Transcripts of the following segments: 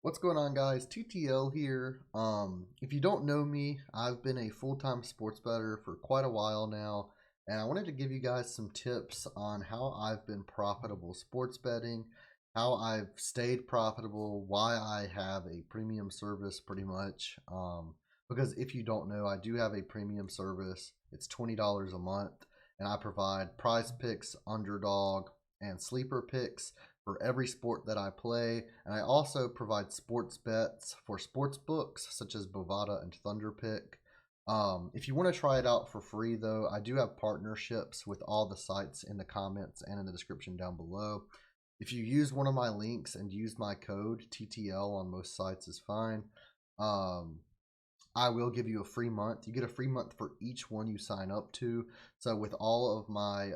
What's going on, guys? TTL here. If you don't know me, I've been a full-time sports bettor for quite a while now, and I wanted to give you guys some tips on how I've been profitable sports betting, how I've stayed profitable, why I have a premium service pretty much. Because if you don't know, I do have a premium service. It's $20 a month, and I provide prize picks, underdog, and sleeper picks for every sport that I play, and I also provide sports bets for sports books such as Bovada and THUNDERPICK. If you want to try it out for free, though, I do have partnerships with all the sites in the comments and in the description down below. If you use one of my links and use my code TTL on most sites is fine. I will give you a free month. You get a free month for each one you sign up to. So with all of my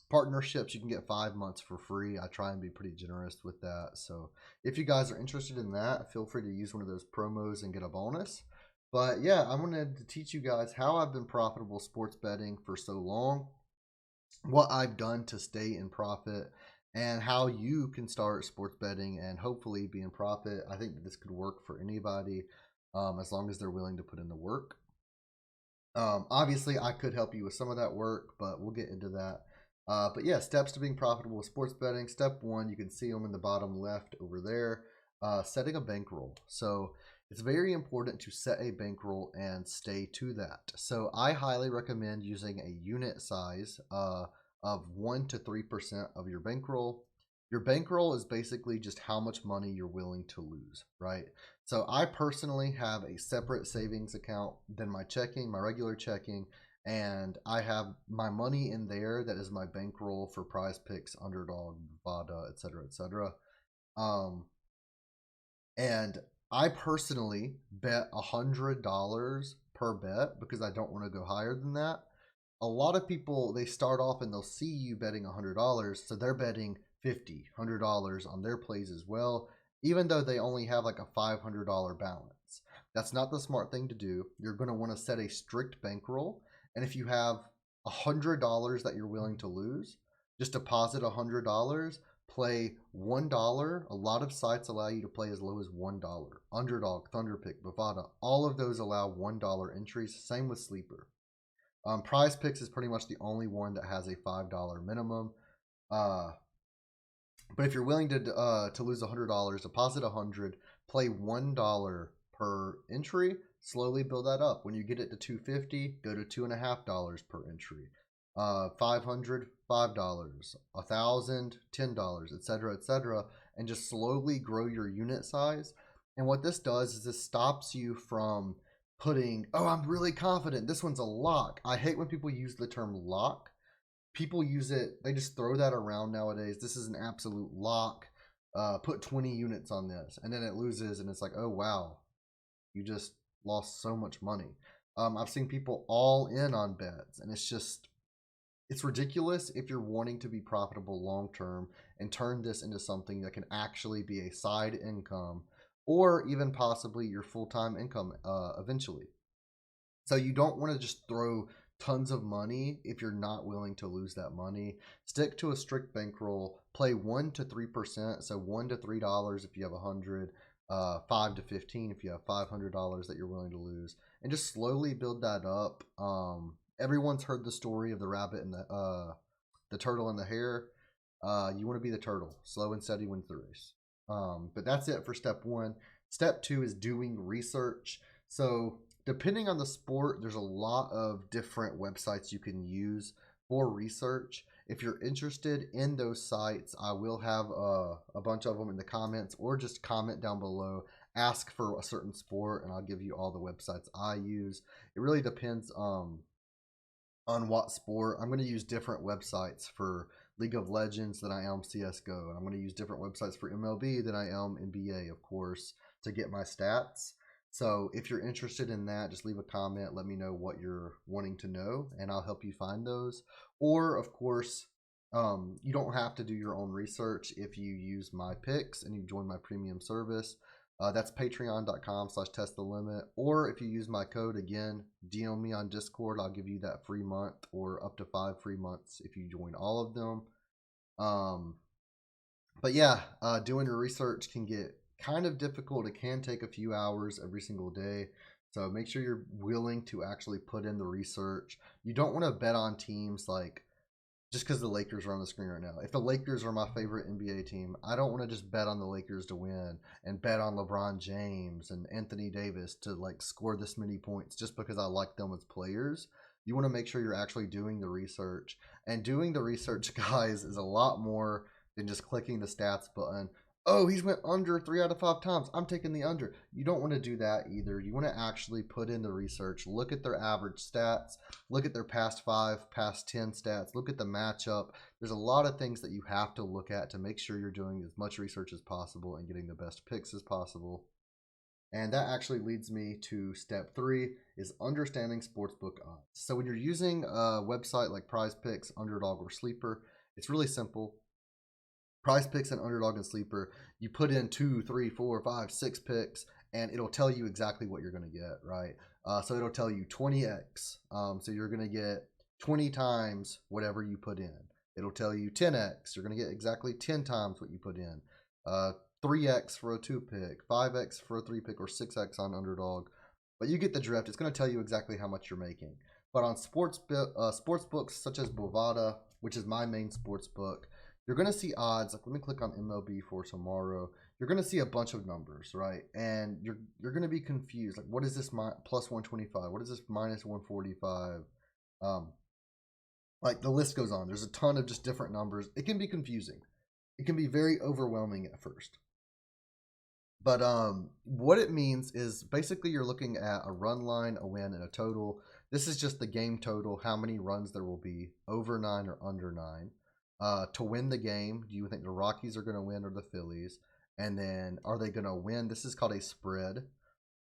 partnerships, you can get 5 months for free. I try and be pretty generous with that. So if you guys are interested in that, feel free to use one of those promos and get a bonus. But yeah, I wanted to teach you guys how I've been profitable sports betting for so long, what I've done to stay in profit, and how you can start sports betting and hopefully be in profit. I think that this could work for anybody, as long as they're willing to put in the work. Obviously, I could help you with some of that work, but we'll get into that. But yeah, steps to being profitable with sports betting. Step one, you can see them in the bottom left over there. Setting a bankroll. So it's very important to set a bankroll and stay to that. So I highly recommend using a unit size of 1 to 3% of your bankroll. Your bankroll is basically just how much money you're willing to lose, right? So I personally have a separate savings account than my checking, my regular checking, and I have my money in there that is my bankroll for prize picks, underdog, BOVADA, etc., etc. And I personally bet $100 per bet because I don't want to go higher than that. A lot of people, they start off and they'll see you betting $100, so they're betting $50, $100 on their plays as well, even though they only have like a $500 balance. That's not the smart thing to do. You're going to want to set a strict bankroll, and if you have $100 that you're willing to lose, just deposit $100, play $1. A lot of sites allow you to play as low as $1. Underdog, THUNDERPICK, Bovada, all of those allow $1 entries. Same with sleeper. Prize Picks is pretty much the only one that has a $5 minimum. But if you're willing to lose $100, deposit $100, play $1 per entry, slowly build that up. When you get it to $250, go to $2.50 per entry. 500, $5, 1,000, $10, etc., etc., and just slowly grow your unit size. And what this does is this stops you from putting, oh, I'm really confident this one's a lock. I hate when people use the term lock. People use it, they just throw that around nowadays. This is an absolute lock. Put 20 units on this, and then it loses, and it's like, oh wow, you just lost so much money. I've seen people all in on bets, and it's ridiculous if you're wanting to be profitable long term and turn this into something that can actually be a side income or even possibly your full-time income eventually. So you don't want to just throw tons of money if you're not willing to lose that money. Stick to a strict bankroll. Play 1 to 3%, so $1 to $3 if you have 100, 5 to 15 if you have $500 that you're willing to lose, and just slowly build that up. Everyone's heard the story of the rabbit and the turtle and the hare. You want to be the turtle. Slow and steady wins the race. But that's it for step one. Step two is doing research. So depending on the sport, there's a lot of different websites you can use for research. If you're interested in those sites, I will have a bunch of them in the comments, or just comment down below, ask for a certain sport, and I'll give you all the websites I use. It really depends on what sport. I'm going to use different websites for League of Legends than I am CSGO, and I'm going to use different websites for MLB than I am NBA, of course, to get my stats. So if you're interested in that, just leave a comment. Let me know what you're wanting to know, and I'll help you find those. Or, of course, you don't have to do your own research if you use my picks and you join my premium service. That's patreon.com/testthelimit. Or if you use my code, again, DM me on Discord. I'll give you that free month, or up to 5 free months if you join all of them. But yeah, doing your research can get kind of difficult. It can take a few hours every single day. So make sure you're willing to actually put in the research. You don't want to bet on teams like just because the Lakers are on the screen right now. If the Lakers are my favorite NBA team, I don't want to just bet on the Lakers to win and bet on LeBron James and Anthony Davis to like score this many points just because I like them as players. You want to make sure you're actually doing the research. And doing the research, guys, is a lot more than just clicking the stats button. Oh, he's went under 3 out of 5 times. I'm taking the under. You don't want to do that either. You want to actually put in the research, look at their average stats, look at their past 5, past 10 stats, look at the matchup. There's a lot of things that you have to look at to make sure you're doing as much research as possible and getting the best picks as possible. And that actually leads me to step 3 is understanding sportsbook odds. So when you're using a website like PrizePicks, Underdog, or Sleeper, it's really simple. PrizePicks and Underdog and Sleeper, you put in 2, 3, 4, 5, 6 picks, and it'll tell you exactly what you're going to get, right? So it'll tell you 20x. So you're going to get 20 times whatever you put in. It'll tell you 10x. You're going to get exactly 10 times what you put in. 3x for a 2-pick, 5x for a 3-pick, or 6x on Underdog. But you get the drift. It's going to tell you exactly how much you're making. But on sports books such as Bovada, which is my main sports book, you're going to see odds. Like, let me click on MLB for tomorrow. You're going to see a bunch of numbers, right? And you're going to be confused. Like, what is this plus 125? What is this minus 145? Like, the list goes on. There's a ton of just different numbers. It can be confusing. It can be very overwhelming at first. But what it means is basically you're looking at a run line, a win, and a total. This is just the game total, how many runs there will be, over 9 or under 9. To win the game, do you think the Rockies are going to win or the Phillies? And then are they going to win? This is called a spread.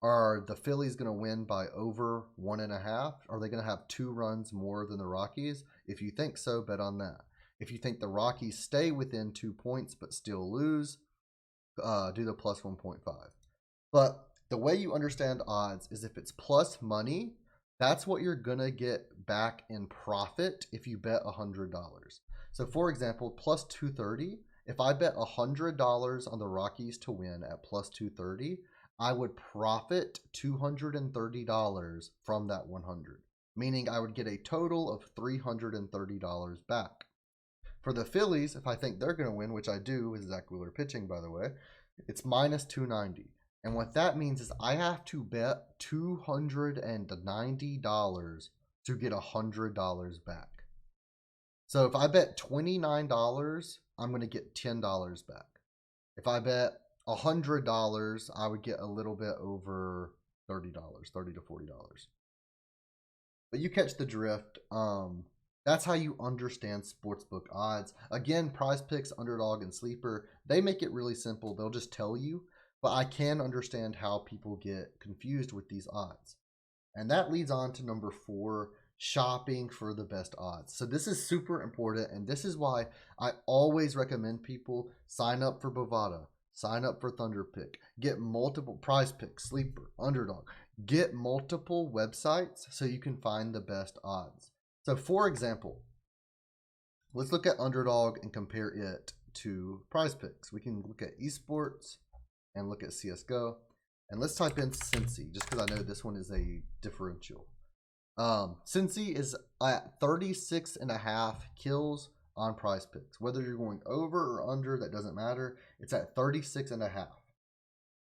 Are the Phillies going to win by over 1.5? Are they going to have 2 runs more than the Rockies? If you think so, bet on that. If you think the Rockies stay within 2 points but still lose, do the plus 1.5. But the way you understand odds is if it's plus money, that's what you're going to get back in profit if you bet $100. So for example, plus 230, if I bet $100 on the Rockies to win at plus 230, I would profit $230 from that 100, meaning I would get a total of $330 back. For the Phillies, if I think they're going to win, which I do with Zach Wheeler pitching, by the way, it's minus 290. And what that means is I have to bet $290 to get $100 back. So if I bet $29, I'm going to get $10 back. If I bet $100, I would get a little bit over $30, $30 to $40. But you catch the drift. That's how you understand sportsbook odds. Again, PrizePicks, Underdog, and Sleeper, they make it really simple. They'll just tell you. But I can understand how people get confused with these odds. And that leads on to number 4, shopping for the best odds. So this is super important, and this is why I always recommend people sign up for Bovada, sign up for THUNDERPICK, get multiple PrizePicks, Sleeper, Underdog, get multiple websites so you can find the best odds. So for example, let's look at Underdog and compare it to PrizePicks. We can look at esports and look at CSGO, and let's type in Cincy just because I know this one is a differential. Cincy is at 36.5 kills on PrizePicks. Whether you're going over or under, that doesn't matter. It's at 36.5.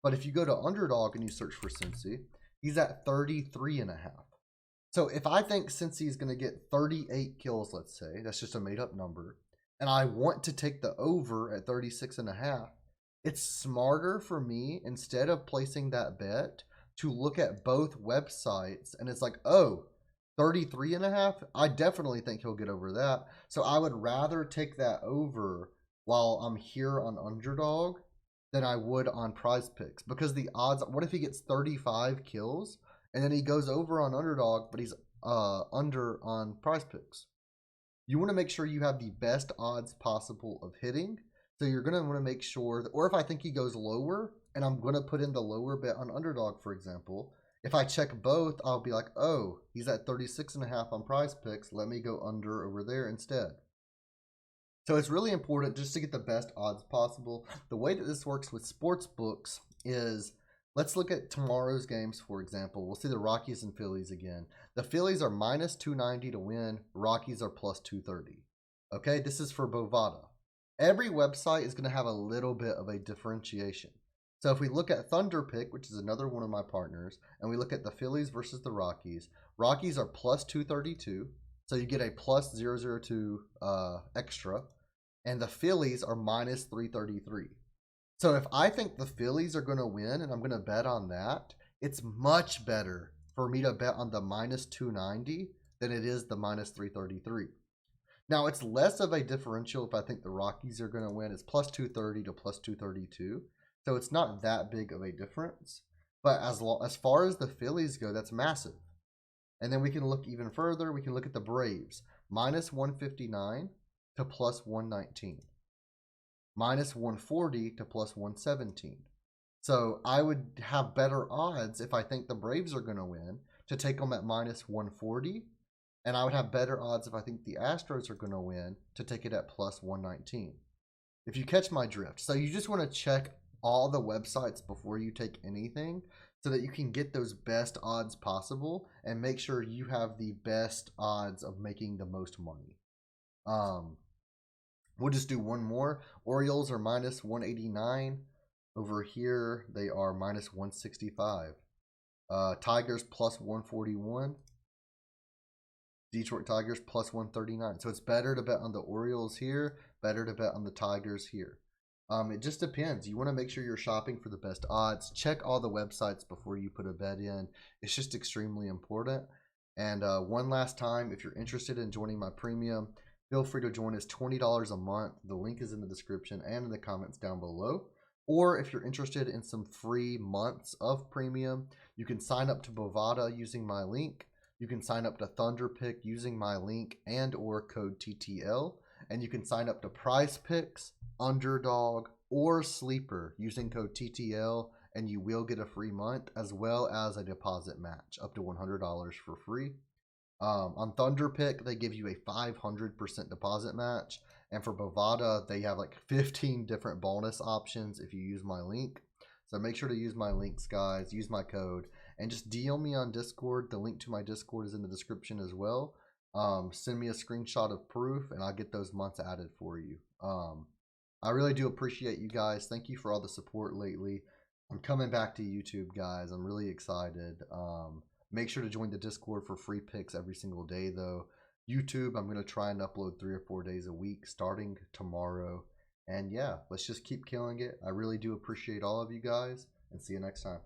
But if you go to Underdog and you search for Cincy, he's at 33.5. So if I think Cincy is going to get 38 kills, let's say, that's just a made up number, and I want to take the over at 36.5, it's smarter for me, instead of placing that bet, to look at both websites. And it's like, oh, 33.5, I definitely think he'll get over that. So I would rather take that over while I'm here on Underdog than I would on PrizePicks, because the odds, what if he gets 35 kills and then he goes over on Underdog but he's under on PrizePicks? You want to make sure you have the best odds possible of hitting. So you're going to want to make sure that, or if I think he goes lower and I'm going to put in the lower bet on Underdog, for example, if I check both, I'll be like, oh, he's at 36.5 on PrizePicks. Let me go under over there instead. So it's really important just to get the best odds possible. The way that this works with sports books is, let's look at tomorrow's games, for example. We'll see the Rockies and Phillies again. The Phillies are minus 290 to win. Rockies are plus 230. Okay, this is for Bovada. Every website is going to have a little bit of a differentiation. So if we look at THUNDERPICK, which is another one of my partners, and we look at the Phillies versus the Rockies, Rockies are plus 232. So you get a plus 002 extra. And the Phillies are minus 333. So if I think the Phillies are going to win and I'm going to bet on that, it's much better for me to bet on the minus 290 than it is the minus 333. Now, it's less of a differential if I think the Rockies are going to win. It's plus 230 to plus 232. So it's not that big of a difference. But as far as the Phillies go, that's massive. And then we can look even further. We can look at the Braves. Minus 159 to plus 119. Minus 140 to plus 117. So I would have better odds if I think the Braves are going to win to take them at minus 140. And I would have better odds if I think the Astros are going to win to take it at plus 119. If you catch my drift. So you just want to check all the websites before you take anything so that you can get those best odds possible and make sure you have the best odds of making the most money. We'll just do one more. Orioles are minus 189. Over here, they are minus 165. Tigers plus 141. Detroit Tigers plus 139. So it's better to bet on the Orioles here, better to bet on the Tigers here. It just depends. You want to make sure you're shopping for the best odds. Check all the websites before you put a bet in. It's just extremely important. And one last time, if you're interested in joining my premium, feel free to join us. $20 a month. The link is in the description and in the comments down below. Or if you're interested in some free months of premium, you can sign up to Bovada using my link. You can sign up to THUNDERPICK using my link and or code TTL. And you can sign up to PRIZEPICKS, UNDERDOG, or Sleeper using code TTL, and you will get a free month as well as a deposit match up to $100 for free. On THUNDERPICK, they give you a 500% deposit match. And for Bovada, they have like 15 different bonus options if you use my link. So make sure to use my links, guys. Use my code. And just DM me on Discord. The link to my Discord is in the description as well. Send me a screenshot of proof, and I'll get those months added for you. I really do appreciate you guys. Thank you for all the support lately. I'm coming back to YouTube, guys. I'm really excited. Make sure to join the Discord for free picks every single day, though. YouTube, I'm going to try and upload 3 or 4 days a week starting tomorrow. And yeah, let's just keep killing it. I really do appreciate all of you guys, and see you next time.